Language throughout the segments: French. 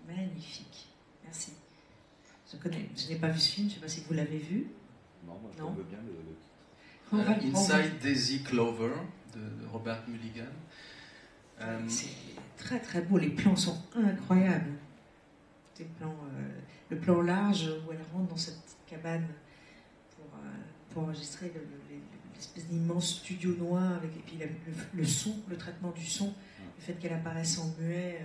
Magnifique. Merci. Je n'ai pas vu ce film, je ne sais pas si vous l'avez vu. Non, moi je veux bien le titre. Inside Daisy Clover de Robert Mulligan. C'est très très beau, les plans sont incroyables. Le plan large où elle rentre dans cette petite cabane pour enregistrer l'espèce d'immense studio noir et puis le son, le traitement du son, le fait qu'elle apparaisse en muet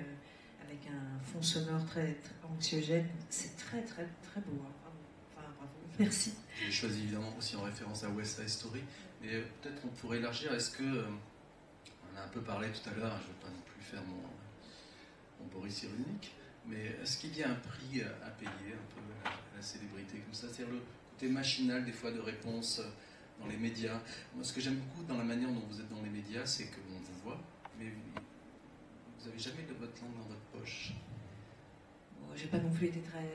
avec un fond sonore très, très anxiogène, c'est très très très beau. Enfin, bravo, merci. J'ai choisi évidemment aussi en référence à West Side Story, mais peut-être on pourrait élargir. Est-ce que on a un peu parlé tout à l'heure, je ne veux pas non plus faire mon Boris ironique, mais est-ce qu'il y a un prix à payer un peu à la célébrité comme ça, c'est-à-dire le côté machinal des fois de réponse dans les médias. Moi, ce que j'aime beaucoup dans la manière dont vous êtes dans les médias, c'est qu'on vous voit, mais vous n'avez jamais de votre langue dans votre poche. Bon, j'ai pas non plus été très...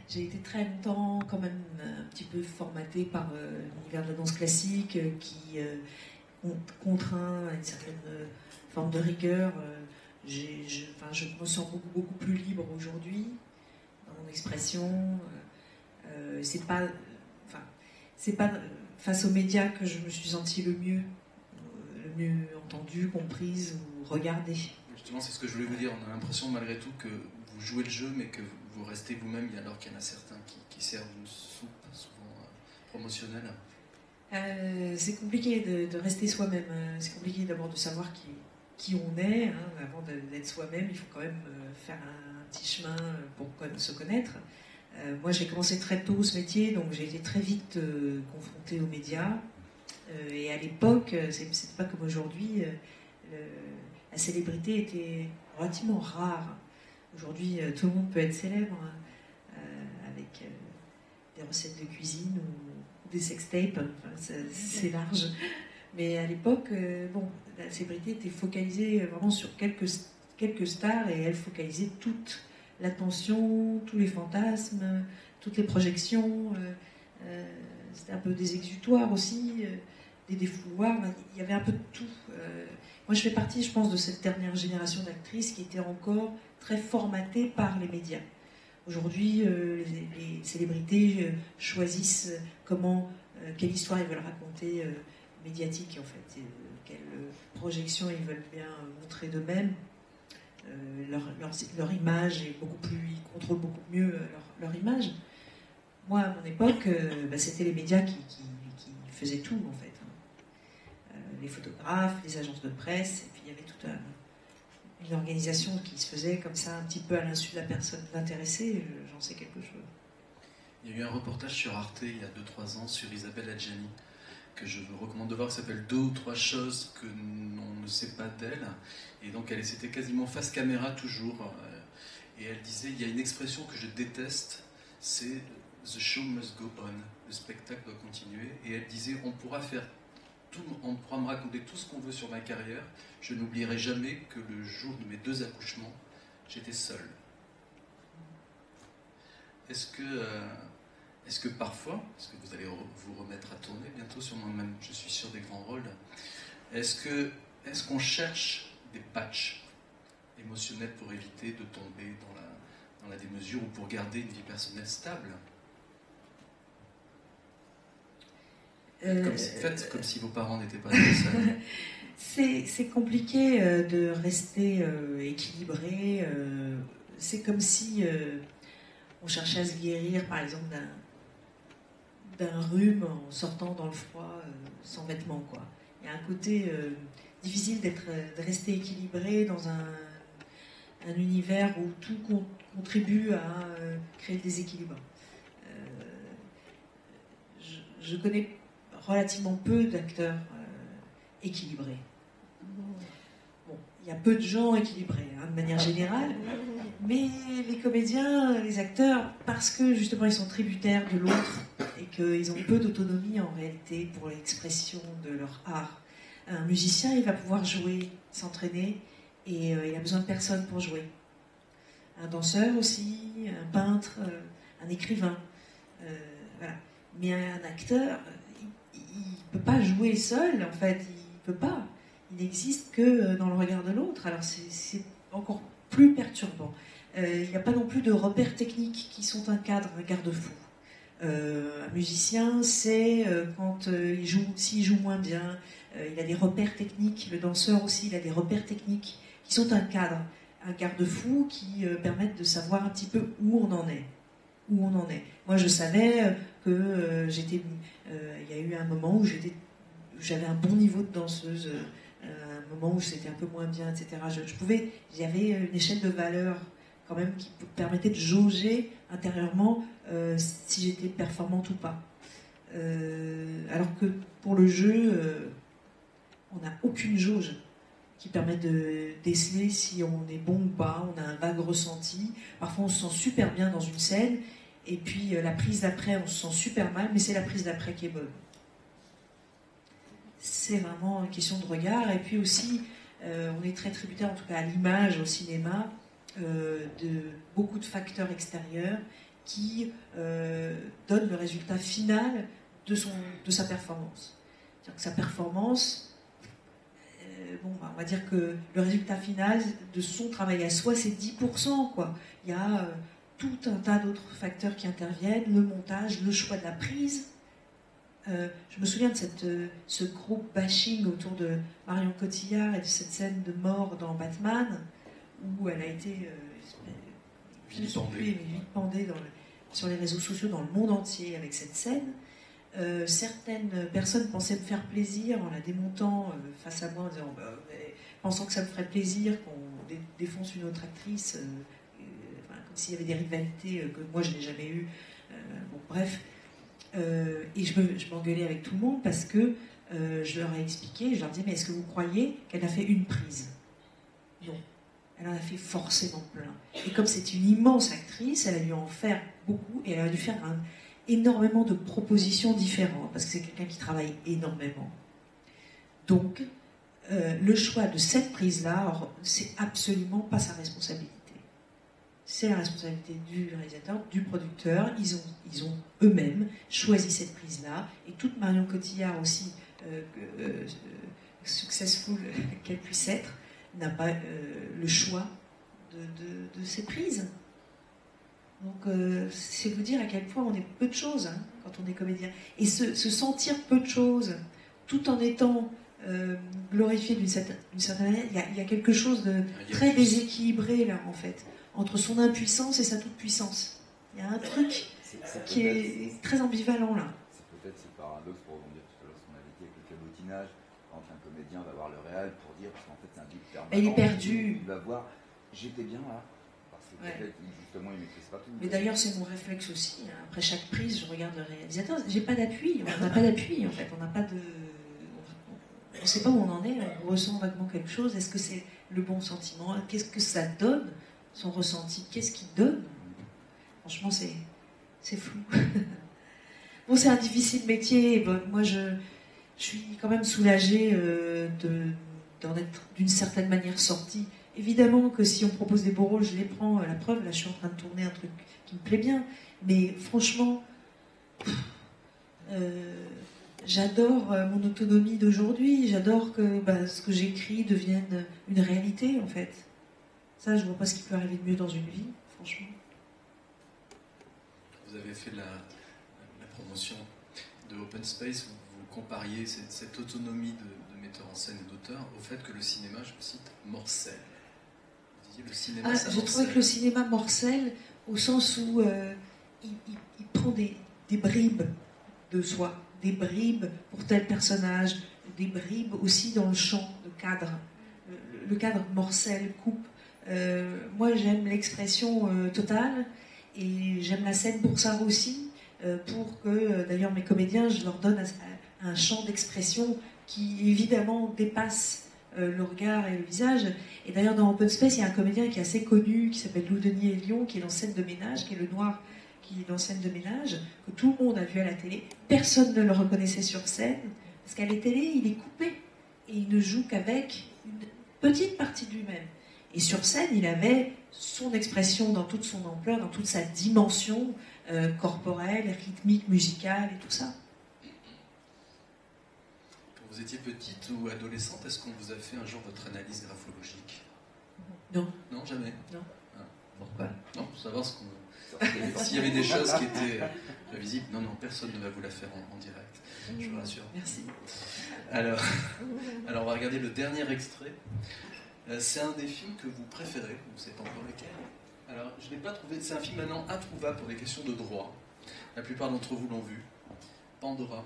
j'ai été très longtemps quand même un petit peu formatée par l'univers de la danse classique qui contraint à une certaine forme de rigueur. Je me sens beaucoup plus libre aujourd'hui dans mon expression. C'est pas face aux médias que je me suis sentie le mieux entendue, comprise ou regardée. Justement, c'est ce que je voulais vous dire. On a l'impression malgré tout que vous jouez le jeu, mais que vous restez vous-même, alors qu'il y en a certains qui servent une soupe souvent promotionnelle. C'est compliqué de rester soi-même. C'est compliqué d'abord de savoir qui on est. Avant d'être soi-même, il faut quand même faire un petit chemin pour se connaître. Moi, j'ai commencé très tôt ce métier, donc j'ai été très vite confrontée aux médias. Et à l'époque, c'est pas comme aujourd'hui, la célébrité était relativement rare. Aujourd'hui, tout le monde peut être célèbre avec des recettes de cuisine ou des sextapes. Enfin, c'est large. Mais à l'époque, la célébrité était focalisée vraiment sur quelques stars et elle focalisait toute l'attention, tous les fantasmes, toutes les projections. C'était un peu des exutoires aussi, des défouloirs. Il y avait un peu de tout. Moi, je fais partie, je pense, de cette dernière génération d'actrices qui était encore très formatée par les médias. Aujourd'hui, les célébrités choisissent quelle histoire ils veulent raconter médiatique, en fait, quelle projection ils veulent bien montrer d'eux-mêmes. Leur image est beaucoup plus, ils contrôlent beaucoup mieux leur image. Moi, à mon époque, c'était les médias qui faisaient tout, en fait. Les photographes, les agences de presse, et puis il y avait toute une organisation qui se faisait comme ça, un petit peu à l'insu de la personne intéressée. J'en sais quelque chose. Il y a eu un reportage sur Arte il y a 2-3 ans sur Isabelle Adjani, que je vous recommande de voir, qui s'appelle 2 ou 3 choses que l'on ne sait pas d'elle. Et donc c'était quasiment face caméra toujours. Et elle disait, il y a une expression que je déteste, c'est « the show must go on », le spectacle doit continuer. Et elle disait, on pourra me raconter tout ce qu'on veut sur ma carrière, je n'oublierai jamais que le jour de mes 2 accouchements, j'étais seul. Est-ce que parfois, parce que vous allez vous remettre à tourner bientôt sur moi-même, je suis sûr des grands rôles, est-ce qu'on cherche des patchs émotionnels pour éviter de tomber dans la démesure ou pour garder une vie personnelle stable? Faites comme si vos parents n'étaient pas seuls. C'est compliqué de rester équilibré. C'est comme si on cherchait à se guérir, par exemple, d'un rhume en sortant dans le froid sans vêtements, quoi. Il y a un côté difficile de rester équilibré dans un univers où tout contribue à créer le déséquilibre. Je connais relativement peu d'acteurs équilibrés. Bon, il y a peu de gens équilibrés, de manière générale, mais les comédiens, les acteurs, parce que justement ils sont tributaires de l'autre et qu'ils ont peu d'autonomie en réalité pour l'expression de leur art. Un musicien, il va pouvoir jouer, s'entraîner, et il a besoin de personne pour jouer. Un danseur aussi, un peintre, un écrivain. Voilà. Mais un acteur, il ne peut pas jouer seul, en fait. Il peut pas. Il n'existe que dans le regard de l'autre. Alors c'est encore plus perturbant. il n'y a pas non plus de repères techniques qui sont un cadre, un garde-fou. Un musicien, c'est quand s'il joue moins bien, il a des repères techniques. Le danseur aussi, il a des repères techniques qui sont un cadre, un garde-fou qui permettent de savoir un petit peu où on en est. Où on en est. Moi, je savais que il y a eu un moment où j'avais un bon niveau de danseuse, un moment où c'était un peu moins bien, etc. Il y avait une échelle de valeur quand même qui permettait de jauger intérieurement si j'étais performante ou pas. Alors que pour le jeu, on n'a aucune jauge qui permet de déceler si on est bon ou pas, on a un vague ressenti. Parfois on se sent super bien dans une scène, et puis la prise d'après on se sent super mal, mais c'est la prise d'après qui est bonne. C'est vraiment une question de regard, et puis aussi on est très tributaire, en tout cas à l'image, au cinéma, de beaucoup de facteurs extérieurs qui donnent le résultat final de sa performance. C'est-à-dire que sa performance, on va dire que le résultat final de son travail à soi, c'est 10%, quoi. Il y a tout un tas d'autres facteurs qui interviennent, le montage, le choix de la prise. Je me souviens de ce gros bashing autour de Marion Cotillard et de cette scène de mort dans Batman, où elle a été vilipendée sur les réseaux sociaux dans le monde entier avec cette scène. Certaines personnes pensaient me faire plaisir en la démontant face à moi, en disant, pensant que ça me ferait plaisir qu'on défonce une autre actrice, comme s'il y avait des rivalités que moi je n'ai jamais eues. Bon, bref. Et je m'engueulais avec tout le monde parce que je leur ai expliqué, je leur disais, mais est-ce que vous croyez qu'elle a fait une prise? Non. Elle en a fait forcément plein. Et comme c'est une immense actrice, elle a dû en faire beaucoup et elle a dû faire énormément de propositions différentes parce que c'est quelqu'un qui travaille énormément. Donc, le choix de cette prise-là, c'est absolument pas sa responsabilité. C'est la responsabilité du réalisateur, du producteur. Ils ont eux-mêmes choisi cette prise-là. Et toute Marion Cotillard aussi, successful qu'elle puisse être, n'a pas le choix de ces prises. Donc c'est vous dire à quel point on est peu de choses quand on est comédien. Et se sentir peu de choses, tout en étant glorifié d'une certaine manière, il y a quelque chose de très déséquilibré là en fait, entre son impuissance et sa toute-puissance. Il y a un truc qui est très ambivalent là. C'est peut-être ce paradoxe, pour rebondir tout à l'heure ce qu'on avait dit avec le cabotinage, quand un comédien va voir le réal pour dire, parce qu'en fait c'est un vide permanent. Il est perdu. Il va voir, j'étais bien là. Parce que peut-être justement il maîtrise pas tout. Mais d'ailleurs c'est mon réflexe aussi. Après chaque prise, je regarde le réalisateur. J'ai pas d'appui. On n'a pas d'appui en fait. On n'a pas de. On ne sait pas où on en est. On ressent vaguement quelque chose. Est-ce que c'est le bon sentiment? Qu'est-ce que ça donne? Son ressenti, qu'est-ce qu'il donne? Franchement, c'est flou. Bon, c'est un difficile métier. Bon, moi, je suis quand même soulagée d'en être d'une certaine manière sortie. Évidemment que si on propose des beaux rôles, je les prends. La preuve, là, je suis en train de tourner un truc qui me plaît bien. Mais franchement, j'adore mon autonomie d'aujourd'hui. J'adore que ce que j'écris devienne une réalité, en fait. Ça, je ne vois pas ce qui peut arriver de mieux dans une vie, franchement. Vous avez fait la promotion de Open Space, où vous compariez cette autonomie de metteur en scène et d'auteur au fait que le cinéma, je vous cite, morcelle. Vous disiez le cinéma, ça je morcelle. trouvais que le cinéma morcelle au sens où il prend des bribes de soi, des bribes pour tel personnage, des bribes aussi dans le champ, le cadre. Le cadre morcelle, coupe. Moi j'aime l'expression totale et j'aime la scène pour ça aussi, pour que d'ailleurs mes comédiens, je leur donne un champ d'expression qui évidemment dépasse le regard et le visage. Et d'ailleurs dans Open Space il y a un comédien qui est assez connu qui s'appelle Loup Denis et Lyon, qui est dans Scène de ménage, qui est le noir qui est dans Scène de ménage, que tout le monde a vu à la télé. Personne ne le reconnaissait sur scène parce qu'à la télé il est coupé et il ne joue qu'avec une petite partie de lui-même. Et sur scène, il avait son expression dans toute son ampleur, dans toute sa dimension corporelle, rythmique, musicale et tout ça. Quand vous étiez petite ou adolescente, est-ce qu'on vous a fait un jour votre analyse graphologique? Non. Non, jamais? Non. Ah. Pourquoi? Non, pour savoir s'il y avait des choses qui étaient visibles. Non, personne ne va vous la faire en direct, je vous rassure. Merci. Alors, on va regarder le dernier extrait. C'est un des films que vous préférez, vous ne savez pas encore lequel. Alors, je ne l'ai pas trouvé, c'est un film maintenant introuvable pour des questions de droit. La plupart d'entre vous l'ont vu. Pandora.